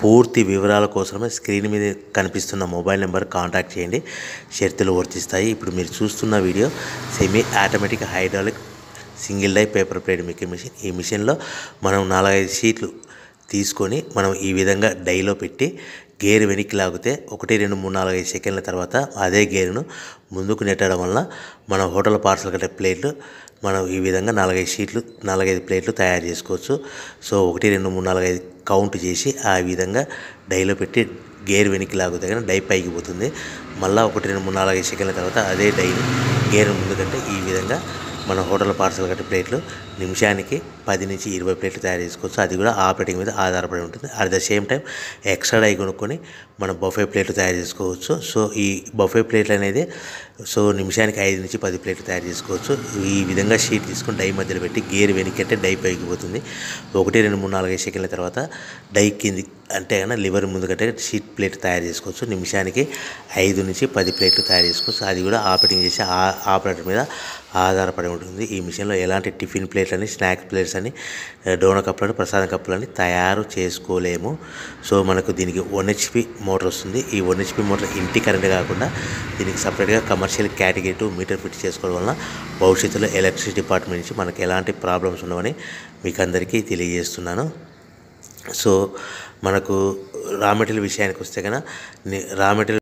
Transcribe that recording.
పూర్తి వివరాల కోసమే స్క్రీన్ మీద కనిపిస్తున్న మొబైల్ నెంబర్ కాంటాక్ట్ చేయండి. షరతులు వర్తిస్తాయి. ఇప్పుడు మీరు చూస్తున్న video semi automatic hydraulic single die paper plate making machine. ఈ మిషన్లో మనం 4-5 షీట్లు తీసుకొని మనం ఈ విధంగా డైలో పెట్టి గేర్ వెనక్కి లాగితే 1 2 3 4 5 సెకండ్ల తర్వాత అదే గేరును ముందుకు నెట్టడం వల్ల మన హోటల్ పార్సల్ కట్టే ప్లేట్లు మనం ఈ విధంగా 4-5 షీట్లు 4-5 ప్లేట్లు తయారు చేసుకోవచ్చు. సో 1 2 3 4 5 కౌంట్ చేసి ఆ విధంగా డైలో పెట్టి గేర్ వెనక్కి లాగితే కానీ డై పైకి పోతుంది. మళ్ళీ 1 2 3 4 5 సెకండ్ల తర్వాత అదే డైని గేర్ ముందుకంటే ఈ విధంగా మన హోటల్ పార్సల్ కట్టే ప్లేట్లు నిమిషానికి 10 నుంచి 20 ప్లేట్లు తయారు చేసుకోవచ్చు. అది కూడా ఆపరేటింగ్ మీద ఆధారపడి ఉంటుంది. At the same time extra die కొనుక్కొని మనం బఫే ప్లేట్లు తయారు చేసుకోవచ్చు. సో ఈ బఫే ప్లేట్లు అనేది నిమిషానికి 5 నుంచి 10 ప్లేట్లు తయారు చేసుకోవచ్చు. ఈ విధంగా షీట్ తీసుకొని డై మధ్యలో పెట్టి గేర్ వెనక్కి అంటే డై పైకి పోతుంది. 1 2 3 4 5 సెకండ్ల తర్వాత డై కింది అంటే కన్నా లివర్ ముందు కంటే షీట్ ప్లేట్ తయారు చేసుకోవచ్చు. నిమిషానికి 5 నుంచి 10 ప్లేట్లు తయారు చేసుకోవచ్చు. అది కూడా ఆపరేటింగ్ చేసే ఆపరేటర్ మీద ఆధారపడి ఉంటుంది. ఈ మిషన్లో ఎలాంటి టిఫిన్ ప్లేట్లని, స్నాక్స్ ప్లేట్స్ అని, డోనా కప్పులని, ప్రసాదం కప్పులని తయారు చేసుకోలేము. సో మనకు దీనికి 1 HP మోటార్ వస్తుంది. ఈ 1 HP మోటార్ ఇంటి కరెంట్ కాకుండా దీనికి సపరేట్గా కమర్షియల్ కేటగిరీ 2 మీటర్ ఫిట్ చేసుకోవడం వలన భవిష్యత్తులో ఎలక్ట్రిసిటీ డిపార్ట్మెంట్ నుంచి మనకు ఎలాంటి ప్రాబ్లమ్స్ ఉండవని మీకు అందరికీ తెలియజేస్తున్నాను. సో మనకు రా మెటీరియల్ విషయానికి వస్తే కనుక రా మెటీరియల్